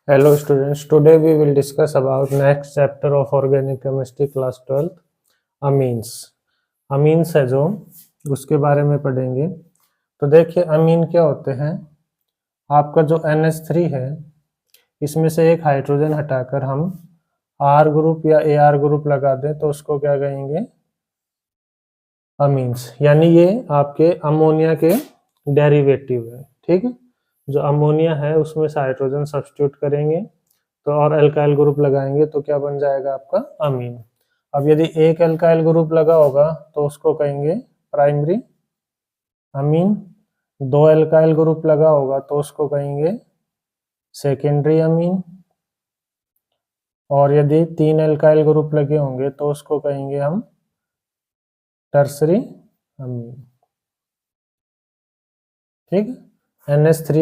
Hello students, today we will discuss about next chapter of organic chemistry class 12th amines। amines है जो उसके बारे में पढ़ेंगे। तो देखिए अमीन क्या होते हैं। आपका जो NH3 है इसमें से एक हाइड्रोजन हटाकर हम R ग्रुप या AR ग्रुप लगा दें तो उसको क्या कहेंगे, अमीन्स। यानी ये आपके अमोनिया के डेरिवेटिव है। ठीक है, जो अमोनिया है उसमें से हाइड्रोजन सब्स्टिट्यूट करेंगे तो और अल्काइल ग्रुप लगाएंगे तो क्या बन जाएगा आपका अमीन। अब यदि एक अल्काइल ग्रुप लगा होगा तो उसको कहेंगे प्राइमरी अमीन, दो अल्काइल ग्रुप लगा होगा तो उसको कहेंगे सेकेंडरी अमीन, और यदि तीन अल्काइल ग्रुप लगे होंगे तो उसको कहेंगे हम टर्सरी अमीन। ठीक है, NH3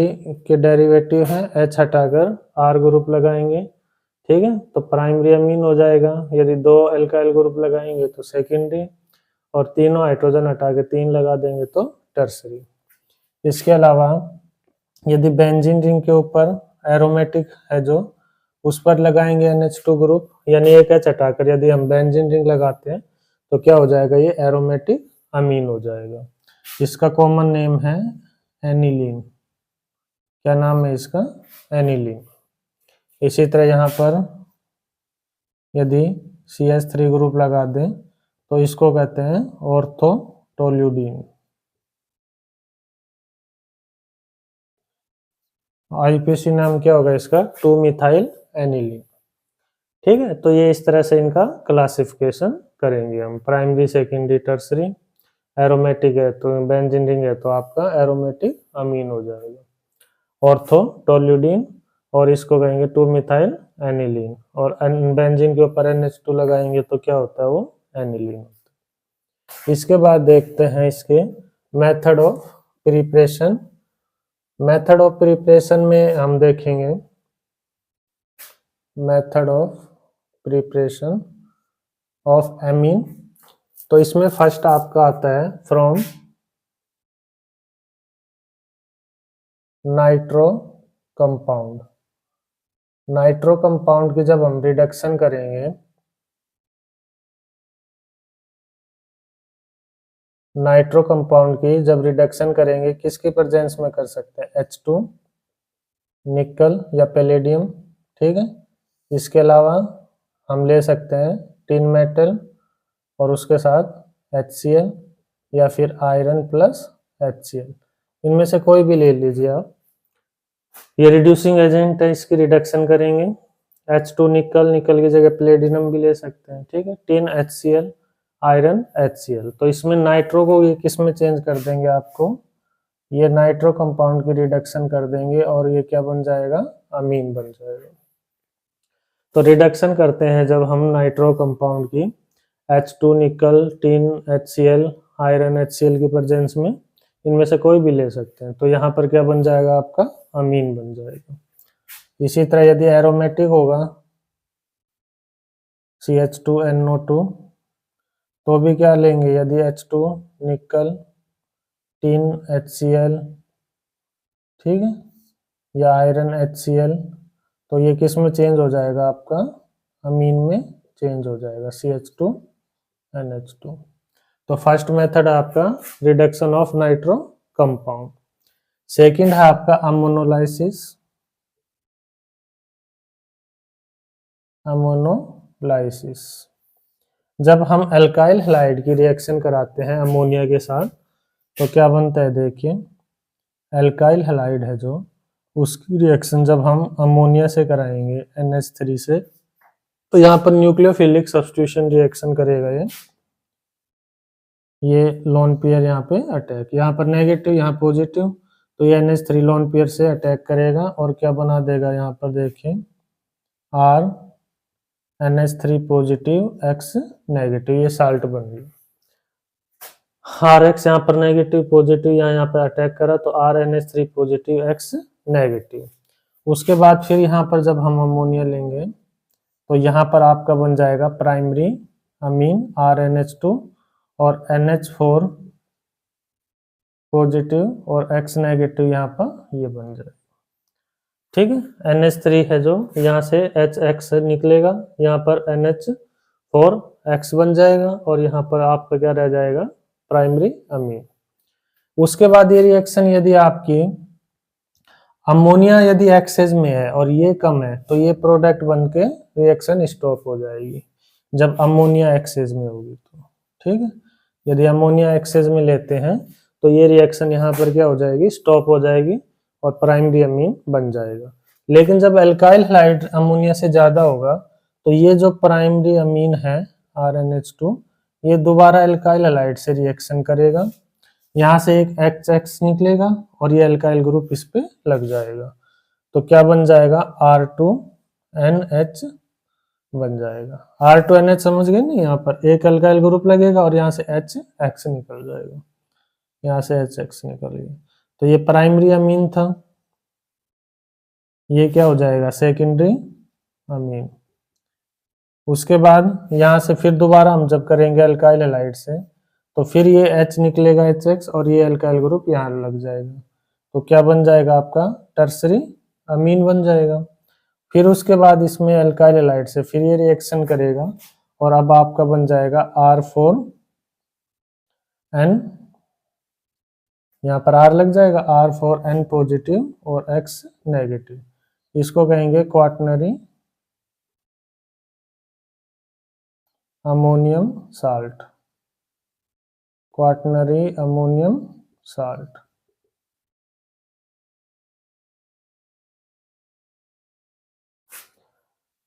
के डेरिवेटिव है H हटाकर R ग्रुप लगाएंगे। ठीक है, तो प्राइमरी अमीन हो जाएगा। यदि दो अल्काइल ग्रुप लगाएंगे तो सेकेंडरी, और तीनों हाइड्रोजन हटा के तीन लगा देंगे तो टर्सरी। इसके अलावा यदि बेंजीन रिंग के ऊपर एरोमेटिक है जो उस पर लगाएंगे NH2 ग्रुप, यानी एक H हटाकर यदि हम बेंजीन रिंग लगाते हैं तो क्या हो जाएगा, ये एरोमेटिक अमीन हो जाएगा। इसका कॉमन नेम है एनिलीन। क्या नाम है इसका, एनिलीन। इसी तरह यहाँ पर यदि CH3 ग्रुप लगा दें तो इसको कहते हैं ऑर्थोटोल्यूडीन। आईपीसी नाम क्या होगा इसका, 2 मिथाइल एनिलीन। ठीक है, तो ये इस तरह से इनका क्लासिफिकेशन करेंगे हम, प्राइमरी सेकेंडरी टर्सरी। एरोमेटिक है तो बेंजीन रिंग है तो आपका एरोमेटिक अमीन हो जाएगा ऑर्थोटोल्यूडीन, और इसको कहेंगे 2 मिथाइल एनिलीन, और बेंजीन के ऊपर NH2 लगाएंगे तो क्या होता है, वो एनिलीन होता है। इसके बाद देखते हैं इसके method of preparation. Method of preparation में हम देखेंगे method of preparation of amine. तो इसमें फर्स्ट आपका आता है from nitro compound. Nitro compound की जब हम रिडक्शन करेंगे, नाइट्रो कंपाउंड की जब रिडक्शन करेंगे किसके प्रेजेंस में कर सकते हैं, H2 निकल या पैलेडियम। ठीक है, इसके अलावा हम ले सकते हैं टिन मेटल और उसके साथ HCl, या फिर आयरन प्लस HCl, इनमें से कोई भी ले लीजिए आप। ये रिड्यूसिंग एजेंट है, इसकी रिडक्शन करेंगे। H2 निकल, निकल की जगह प्लेटिनम भी ले सकते हैं। ठीक है, टिन HCl, आयरन HCl। तो इसमें नाइट्रो को ये किस में चेंज कर देंगे, आपको ये नाइट्रो कंपाउंड की रिडक्शन कर देंगे और ये क्या बन जाएगा, अमीन बन जाएगा। तो रिडक्शन करते हैं जब हम नाइट्रो कंपाउंड की H2 निकल, टिन HCl, आयरन HCl की प्रेजेंस में, इनमें से कोई भी ले सकते हैं, तो यहाँ पर क्या बन जाएगा, आपका अमीन बन जाएगा। इसी तरह यदि एरोमेटिक होगा CH2NO2 तो भी क्या लेंगे, यदि H2 निकल, टिन HCl, ठीक है, या आयरन HCl, तो ये किस में चेंज हो जाएगा, आपका अमीन में चेंज हो जाएगा, CH2NH2। तो फर्स्ट मेथड है आपका reduction of nitro compound. Second है आपका अमोनोलाइसिस। अमोनोलाइसिस, जब हम अल्काइल हैलाइड की रिएक्शन कराते हैं अमोनिया के साथ तो क्या बनता है, देखिए अल्काइल हैलाइड है जो, उसकी रिएक्शन जब हम अमोनिया से कराएंगे NH3 से, तो यहाँ पर न्यूक्लियोफिलिक सब्स्टिट्यूशन रिएक्शन करेगा ये लोन पेयर यहाँ पे अटैक, यहाँ पर नेगेटिव यहाँ पॉजिटिव, तो ये NH3 लोन पेयर से अटैक करेगा और क्या बना देगा, यहाँ पर देखिए R NH3 positive X negative, ये साल्ट बन गई। RX यहाँ पर नेगेटिव पॉजिटिव यहाँ पे अटैक करा तो RNH3 पॉजिटिव X नेगेटिव। उसके बाद फिर यहाँ पर जब हम अमोनिया लेंगे तो यहाँ पर आपका बन जाएगा प्राइमरी अमीन RNH2 और NH4 पॉजिटिव और X नेगेटिव, यहाँ पर ये बन जाएगा। ठीक है। NH3 है जो यहाँ से HX निकलेगा, यहाँ पर NH4X बन जाएगा और यहाँ पर आपका क्या रह जाएगा, प्राइमरी अमीन। उसके बाद ये रिएक्शन यदि आपकी अमोनिया यदि एक्सेस में है और ये कम है तो ये प्रोडक्ट बन के रिएक्शन स्टॉप हो जाएगी जब अमोनिया एक्सेस में होगी तो। ठीक है, यदि अमोनिया एक्सेस में लेते हैं तो ये रिएक्शन यहाँ पर क्या हो जाएगी, स्टॉप हो जाएगी और प्राइमरी अमीन बन जाएगा। लेकिन जब एल्काइल हैलाइड अमोनिया से ज्यादा होगा तो ये जो प्राइमरी अमीन है RnH2 ये दोबारा एल्काइल हैलाइड से रिएक्शन करेगा, यहाँ से एक XX निकलेगा और ये एल्काइल ग्रुप इस पे लग जाएगा तो क्या बन जाएगा, R2NH बन जाएगा। R2NH समझ गए नहीं, यहाँ पर एक एल्काइल ग्रुप लगेगा और यहाँ से HX निकल जाएगा, यहाँ से HX निकल गया तो ये प्राइमरी अमीन था, ये क्या हो जाएगा, सेकेंडरी अमीन। उसके बाद यहाँ से फिर दोबारा हम जब करेंगे एल्काइल हैलाइड से तो फिर ये H निकलेगा HX और ये एल्काइल ग्रुप यहाँ लग जाएगा तो क्या बन जाएगा आपका, टर्सरी अमीन बन जाएगा। फिर उसके बाद इसमें एल्काइल हैलाइड से फिर ये रिएक्शन करेगा और अब आपका बन जाएगा R4N, यहाँ पर R लग जाएगा, R4N पॉजिटिव और X नेगेटिव, इसको कहेंगे quaternary ammonium salt, quaternary ammonium salt.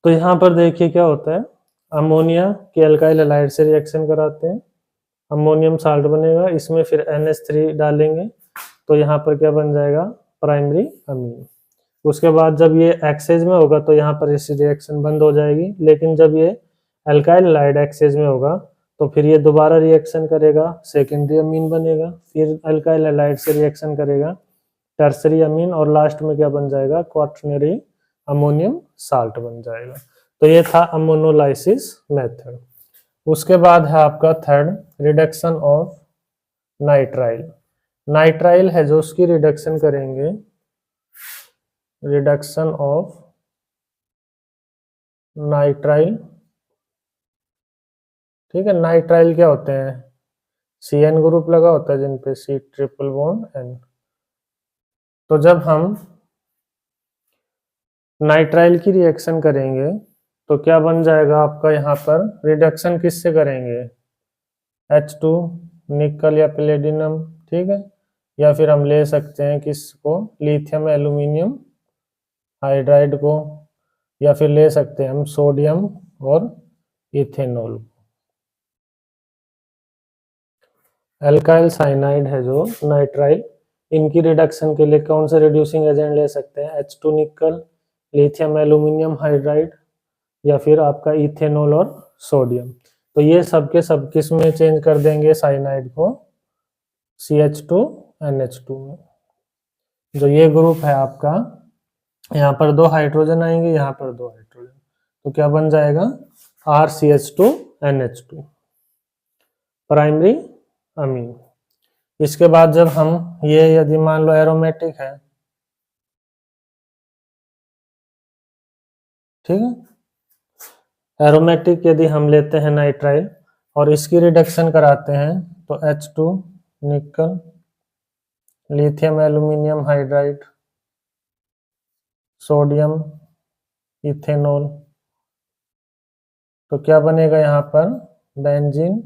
तो यहाँ पर देखिए क्या होता है, अमोनिया के एल्काइल हैलाइड से रिएक्शन कराते हैं, अमोनियम साल्ट बनेगा, इसमें फिर NH3 डालेंगे तो यहाँ पर क्या बन जाएगा, प्राइमरी अमीन। उसके बाद जब ये एक्सेज में होगा तो यहाँ पर इस रिएक्शन बंद हो जाएगी, लेकिन जब ये एल्काइल हैलाइड एक्सेज में होगा तो फिर ये दोबारा रिएक्शन करेगा, सेकेंडरी अमीन बनेगा, फिर एल्काइल हैलाइड से रिएक्शन करेगा, टर्सरी अमीन और लास्ट में क्या बन जाएगा, क्वाटरनरी अमोनियम साल्ट बन जाएगा। तो ये था अमोनोलाइसिस मेथड। उसके बाद है आपका third, reduction of nitrile. Nitrile है जो उसकी रिडक्शन करेंगे, रिडक्शन ऑफ नाइट्राइल। ठीक है, नाइट्राइल क्या होते हैं, CN ग्रुप लगा होता है जिन पे C ट्रिपल बॉन्ड N। तो जब हम नाइट्राइल की रिएक्शन करेंगे तो क्या बन जाएगा आपका, यहाँ पर रिडक्शन किससे करेंगे, H2 निकल या पैलेडियम। ठीक है, या फिर हम ले सकते हैं किसको, लिथियम एल्यूमिनियम हाइड्राइड को, या फिर ले सकते हैं हम सोडियम और इथेनॉल। एल्काइल साइनाइड है जो नाइट्राइल, इनकी रिडक्शन के लिए कौन से रिड्यूसिंग एजेंट ले सकते हैं, H2 निकल, लिथियम एल्यूमिनियम हाइड्राइड या फिर आपका इथेनॉल और सोडियम। तो ये सब के सब किस में चेंज कर देंगे साइनाइड को, CH2NH2 में। जो ये ग्रुप है आपका, यहाँ पर 2 हाइड्रोजन आएंगे, यहाँ पर 2 हाइड्रोजन, तो क्या बन जाएगा, RCH2NH2 प्राइमरी अमीन। इसके बाद जब हम ये यदि मान लो एरोमेटिक है, ठीक है, एरोमेटिक यदि हम लेते हैं नाइट्राइल और इसकी रिडक्शन कराते हैं तो H2 निकल, lithium aluminium hydride, sodium, ethanol, तो क्या बनेगा यहाँ पर, बेंजीन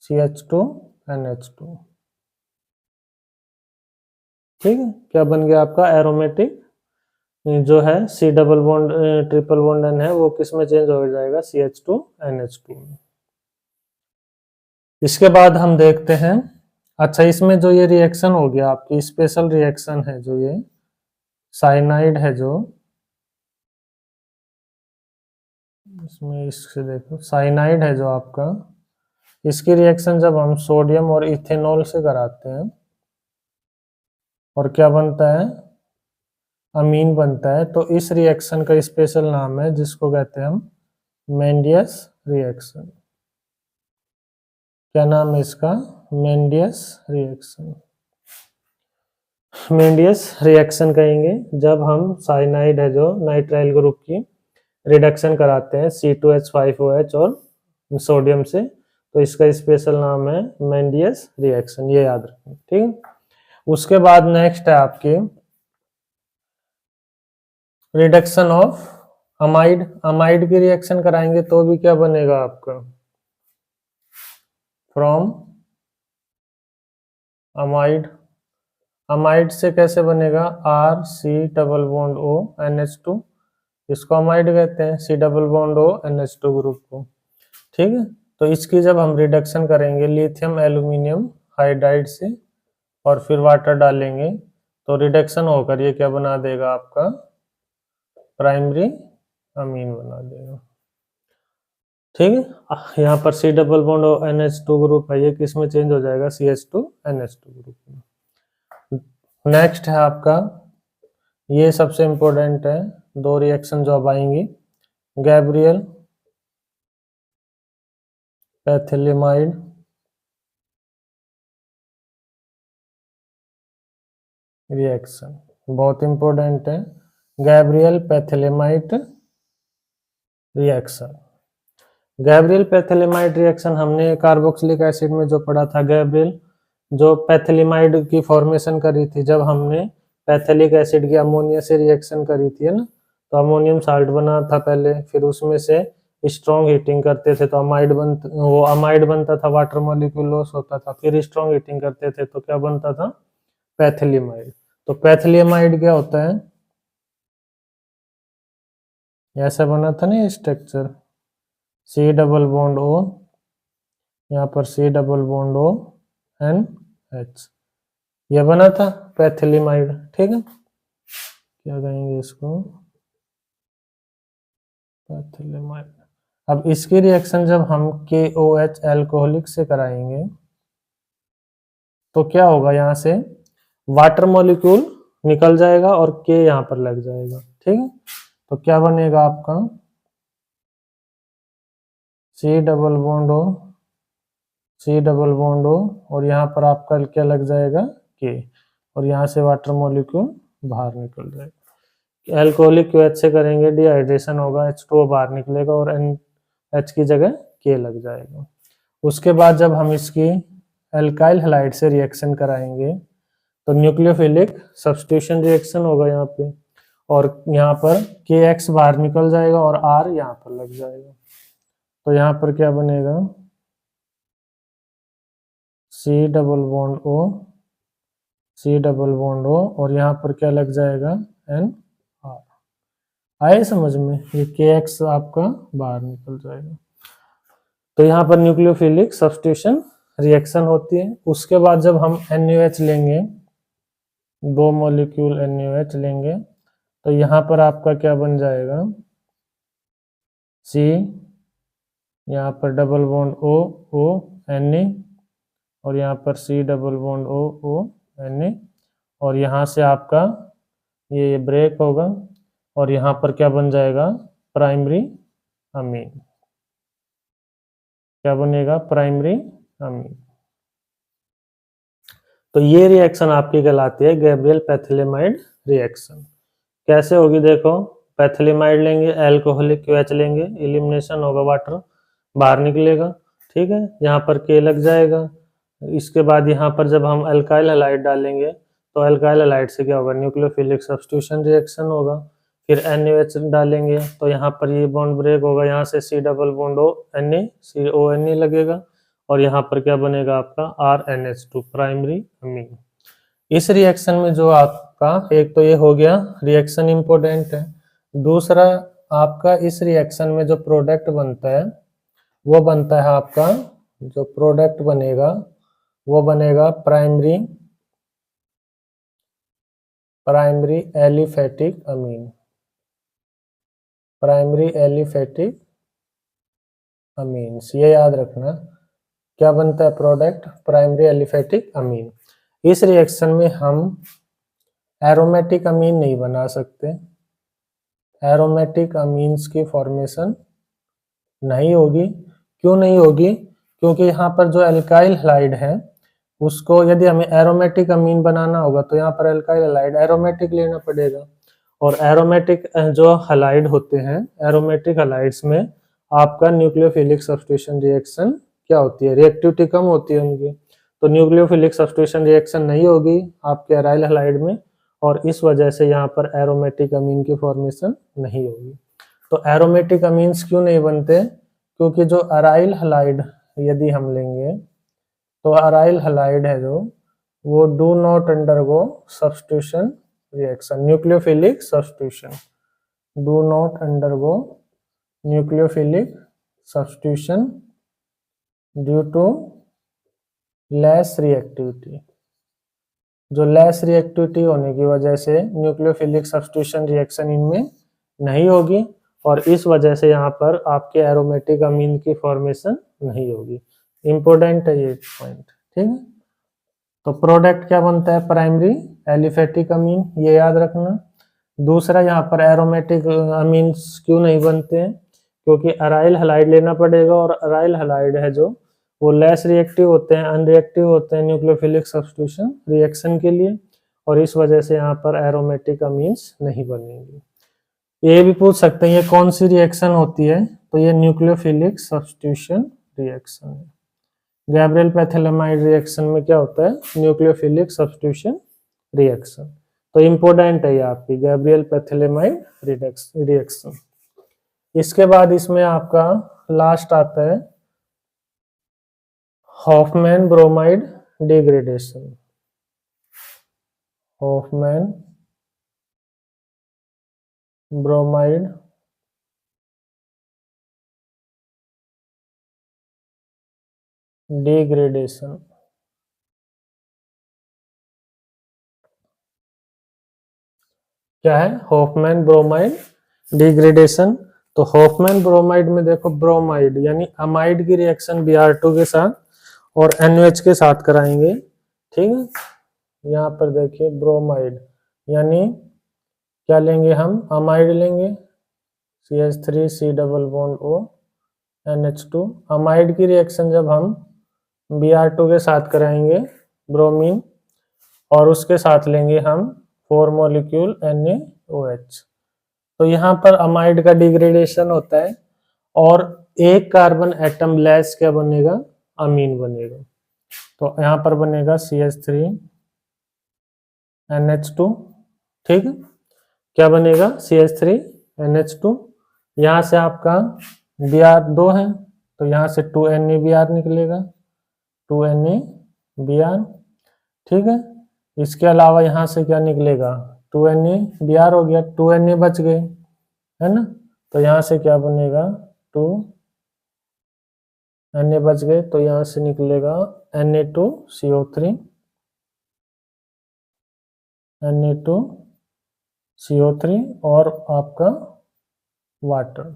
CH2NH2। ठीक है, क्या बन गया आपका एरोमेटिक, जो है C double bond triple bond N है वो किस में चेंज हो जाएगा, CH2NH2 में। इसके बाद हम देखते हैं, अच्छा इसमें जो ये रिएक्शन हो गया आपकी स्पेशल रिएक्शन है, जो ये साइनाइड है जो इसमें, इससे देखो साइनाइड है जो आपका, इसकी रिएक्शन जब हम सोडियम और इथेनॉल से कराते हैं और क्या बनता है, अमीन बनता है, तो इस रिएक्शन का स्पेशल नाम है जिसको कहते हैं हम मेंडियस रिएक्शन। क्या नाम है इसका, मेंडियस रिएक्शन। मेंडियस रिएक्शन कहेंगे जब हम साइनाइड है जो नाइट्राइल ग्रुप की रिडक्शन कराते हैं C2H5OH और सोडियम से, तो इसका स्पेशल नाम है मेंडियस रिएक्शन, ये याद रखें। ठीक है, उसके बाद नेक्स्ट है आपकी रिडक्शन ऑफ अमाइड। अमाइड की रिएक्शन कराएंगे तो भी क्या बनेगा आपका, फ्रॉम अमाइड। अमाइड से कैसे बनेगा, RC double bond O NH2, इसको अमाइड कहते हैं, C double bond O NH2 group को। ठीक है, तो इसकी जब हम रिडक्शन करेंगे लिथियम एल्यूमिनियम हाइड्राइड से और फिर वाटर डालेंगे तो रिडक्शन होकर ये क्या बना देगा आपका, प्राइमरी अमीन बना देगा। ठीक है, यहाँ पर C double bond NH2 group है, ये किस में चेंज हो जाएगा, CH2NH2 ग्रुप में। नेक्स्ट है आपका, ये सबसे इंपॉर्टेंट है, दो रिएक्शन जो अब आएंगी, गैब्रियल पैथिलिमाइड रिएक्शन, बहुत इंपॉर्टेंट है, गैब्रियल पैथिलिमाइड रिएक्शन। गैब्रियल पैथिलिमाइड रिएक्शन हमने कार्बोक्सिलिक एसिड में जो पढ़ा था, गैब्रियल जो पैथिलिमाइड की फॉर्मेशन करी थी जब हमने पैथिलिक एसिड की अमोनिया से रिएक्शन करी थी, है ना, तो अमोनियम साल्ट बना था पहले, फिर उसमें से स्ट्रॉन्ग हीटिंग करते थे तो अमाइड बनता था, वाटर मॉलिक्यूल लॉस होता था, फिर स्ट्रॉन्ग हीटिंग करते थे तो क्या बनता था, पैथिलिमाइड। तो पैथिलिमाइड क्या होता है, ऐसा बना था ना structure, C double bond O, यहाँ पर C डबल बॉन्ड ONH, ये बना था पैथिलिमाइड। ठीक है, क्या कहेंगे इसको, पैथिलिमाइड। अब इसकी रिएक्शन जब हम KOH अल्कोहलिक से कराएंगे तो क्या होगा, यहाँ से वाटर मॉलिक्यूल निकल जाएगा और K यहाँ पर लग जाएगा। ठीक है, तो क्या बनेगा आपका, C डबल बॉन्ड O और यहाँ पर आपका क्या लग जाएगा, K, और यहाँ से वाटर मॉलिक्यूल बाहर निकल जाएगा। अल्कोहलिक QH से करेंगे डिहाइड्रेशन होगा, H2O बाहर निकलेगा और NH की जगह K लग जाएगा। उसके बाद जब हम इसकी एल्काइल हैलाइड से रिएक्शन कराएंगे तो न्यूक्लियोफिलिक सब्स्टिट्यूशन रिएक्शन होगा यहाँ पे, और यहाँ पर KX बाहर निकल जाएगा और R यहाँ पर लग जाएगा, तो यहाँ पर क्या बनेगा, C डबल बॉन्ड O और यहाँ पर क्या लग जाएगा, NR। आए समझ में, ये KX आपका बाहर निकल जाएगा। तो यहाँ पर न्यूक्लियोफिलिक सब्स्टिट्यूशन रिएक्शन होती है। उसके बाद जब हम NaOH लेंगे, 2 मॉलिक्यूल NaOH लेंगे तो यहाँ पर आपका क्या बन जाएगा, C, यहाँ पर डबल बॉन्ड O Na और यहाँ पर C double bond O Na, और यहाँ से आपका ये ब्रेक होगा और यहाँ पर क्या बन जाएगा, प्राइमरी अमीन। क्या बनेगा, प्राइमरी अमीन। तो ये रिएक्शन आपकी कहलाती है गैब्रियल पैथिलिमाइड रिएक्शन। कैसे होगी देखो, पैथिलिमाइड लेंगे, अल्कोहलिक QH लेंगे, एलिमिनेशन होगा, वाटर बाहर निकलेगा। ठीक है, यहाँ पर K लग जाएगा। इसके बाद यहाँ पर जब हम अल्काइल हैलाइड डालेंगे तो अल्काइल हैलाइड से क्या होगा, न्यूक्लियोफिलिक सब्स्टिट्यूशन रिएक्शन होगा। फिर NaOH डालेंगे तो यहाँ पर ये बॉन्ड ब्रेक होगा, यहाँ से C double bond Na CONe लगेगा और यहाँ पर क्या बनेगा आपका, RNH2 प्राइमरी अमीन। इस रिएक्शन में जो आपका, एक तो ये हो गया रिएक्शन इंपॉर्टेंट है, दूसरा आपका इस रिएक्शन में जो प्रोडक्ट बनता है वो बनता है आपका, जो प्रोडक्ट बनेगा वो बनेगा प्राइमरी एलिफेटिक अमीन। प्राइमरी एलिफेटिक अमीन्स, ये याद रखना, क्या बनता है प्रोडक्ट, प्राइमरी एलिफेटिक अमीन। इस रिएक्शन में हम एरोमेटिक अमीन नहीं बना सकते, एरोमेटिक अमीन्स की फॉर्मेशन नहीं होगी। क्यों नहीं होगी, क्योंकि यहाँ पर जो एल्काइल हैलाइड है उसको यदि हमें एरोमेटिक अमीन बनाना होगा तो यहाँ पर अल्काइल हलाइड एरोमेटिक लेना पड़ेगा। और एरोमेटिक जो हलाइड होते हैं, एरोमेटिक हलाइड्स में आपका न्यूक्लियोफिलिक सब्स्टिट्यूशन रिएक्शन क्या होती है, रिएक्टिविटी कम होती है उनकी, तो न्यूक्लियोफिलिक सब्स्टिट्यूशन रिएक्शन नहीं होगी आपके अराइल हलाइड में, और इस वजह से यहाँ पर एरोमेटिक अमीन की फॉर्मेशन नहीं होगी। तो एरोमेटिक अमीन्स क्यों नहीं बनते, क्योंकि जो अराइल हलाइड यदि हम लेंगे तो अराइल हलाइड है जो वो do not undergo substitution reaction, nucleophilic substitution, do not undergo nucleophilic substitution due to less reactivity. जो लेस रिएक्टिविटी होने की वजह से न्यूक्लियोफिलिक सब्स्टिट्यूशन रिएक्शन इनमें नहीं होगी, और इस वजह से यहाँ पर आपके एरोमेटिक अमीन की फॉर्मेशन नहीं होगी। इंपॉर्टेंट है ये पॉइंट, ठीक है। तो प्रोडक्ट क्या बनता है, प्राइमरी एलिफेटिक अमीन, ये याद रखना। दूसरा यहाँ पर एरोमेटिक अमीन्स क्यों नहीं बनते हैं, क्योंकि अराइल हलाइड लेना पड़ेगा, और अराइल हलाइड है जो वो लेस रिएक्टिव होते हैं, अनरिएक्टिव होते हैं न्यूक्लियोफिलिक सब्स्टिट्यूशन रिएक्शन के लिए, और इस वजह से यहाँ पर एरोमेटिक अमीन्स नहीं बनेंगे। ये भी पूछ सकते हैं ये कौन सी रिएक्शन होती है, तो ये न्यूक्लियोफिलिक सब्स्टिट्यूशन रिएक्शन है। गैब्रियल पैथियोलामाइड रिएक्शन में क्या होता है, न्यूक्लियोफिलिक सब्स्टिट्यूशन रिएक्शन। तो इम्पोर्टेंट है ये आपकी गैब्रियल पैथियोलामाइड रिएक्शन। इसके बाद इसमें आपका लास्ट आता है Hoffmann bromide degradation. Hoffmann bromide degradation. क्या है, हॉफमैन ब्रोमाइड डिग्रेडेशन। तो हॉफमैन ब्रोमाइड में देखो, ब्रोमाइड यानी अमाइड की रिएक्शन Br2 के साथ और NH के साथ कराएंगे, ठीक है। यहाँ पर देखिए ब्रोमाइड यानी क्या लेंगे हम, अमाइड लेंगे, CH3 double bond O NH2। Amide की रिएक्शन जब हम Br2 के साथ कराएंगे ब्रोमीन, और उसके साथ लेंगे हम 4 मॉलिक्यूल NaOH। तो यहाँ पर अमाइड का डिग्रेडेशन होता है, और एक कार्बन एटम लेस क्या बनेगा, अमीन बनेगा। तो यहाँ पर बनेगा CH3 NH2, ठीक है। क्या बनेगा, CH3 NH2। यहाँ से आपका Br2 है, तो यहाँ से 2NaBr निकलेगा, 2NaBr, ठीक है। इसके अलावा यहाँ से क्या निकलेगा, 2NaBr हो गया, 2Na बच गए, है ना। तो यहाँ से क्या बनेगा, 2Na बच गए, तो यहाँ से निकलेगा Na2CO3, Na2CO3 और आपका वाटर।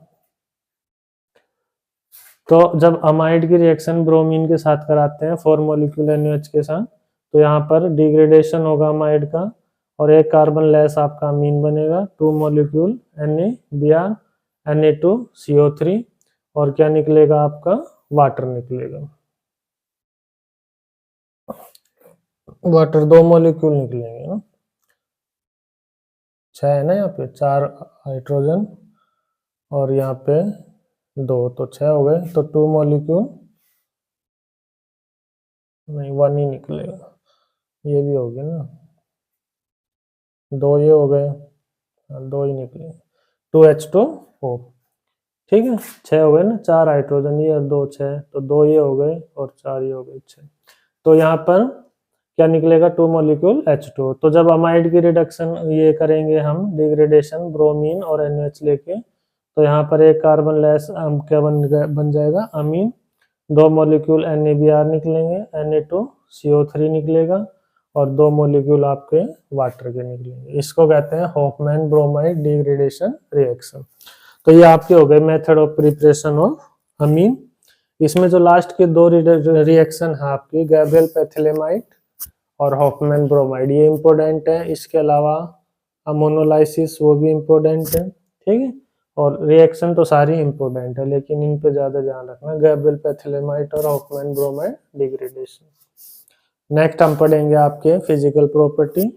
तो जब अमाइड की रिएक्शन ब्रोमीन के साथ कराते हैं 4 मॉलिक्यूल NaOH के साथ, तो यहाँ पर डिग्रेडेशन होगा अमाइड का, और एक कार्बन लेस आपका अमीन बनेगा, 2 मॉलिक्यूल NaBr Na2CO3, और क्या निकलेगा आपका, वाटर निकलेगा, वाटर 2 मॉलिक्यूल निकलेंगे ना, 6 है ना, यहाँ पे 4 हाइड्रोजन और यहाँ पे 2, तो 6 हो गए। तो 2 मॉलिक्यूल नहीं, 1 ही निकलेगा, ये भी हो गया ना, 2 ये हो गए, 2 ही निकले, 2H2O, ठीक है। 6 हो गए ना, 4 हाइड्रोजन ये और 2 6, तो 2 ये हो गए और 4 ये हो गए 6। तो यहाँ पर क्या निकलेगा, 2 मॉलिक्यूल H2। तो जब अमाइड की रिडक्शन ये करेंगे हम डिग्रेडेशन ब्रोमीन और NaOH लेके, तो यहाँ पर एक कार्बन लेस क्या बन जाएगा, अमीन, 2 मॉलिक्यूल NaBr निकलेंगे, Na2CO3 निकलेगा, और 2 मॉलिक्यूल आपके वाटर के निकलेंगे। इसको कहते हैं हॉफमैन ब्रोमाइड डिग्रेडेशन रिएक्शन। तो ये आपके हो गए मेथड ऑफ प्रिपरेशन ऑफ अमीन। इसमें जो लास्ट के 2 रिएक्शन है आपकी, गैब्रियल पैथियोलामाइड और हॉफमैन ब्रोमाइड, ये इंपॉर्टेंट है। इसके अलावा अमोनोलाइसिस वो भी इंपॉर्टेंट है, ठीक है। और रिएक्शन तो सारी इंपॉर्टेंट है, लेकिन इन पे ज्यादा ध्यान रखना, गैब्रियल पैथियोलामाइड और हॉफमैन ब्रोमाइड डिग्रेडेशन। नेक्स्ट हम पढ़ेंगे आपके फिजिकल प्रॉपर्टी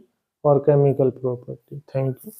और केमिकल प्रॉपर्टी। Thank you.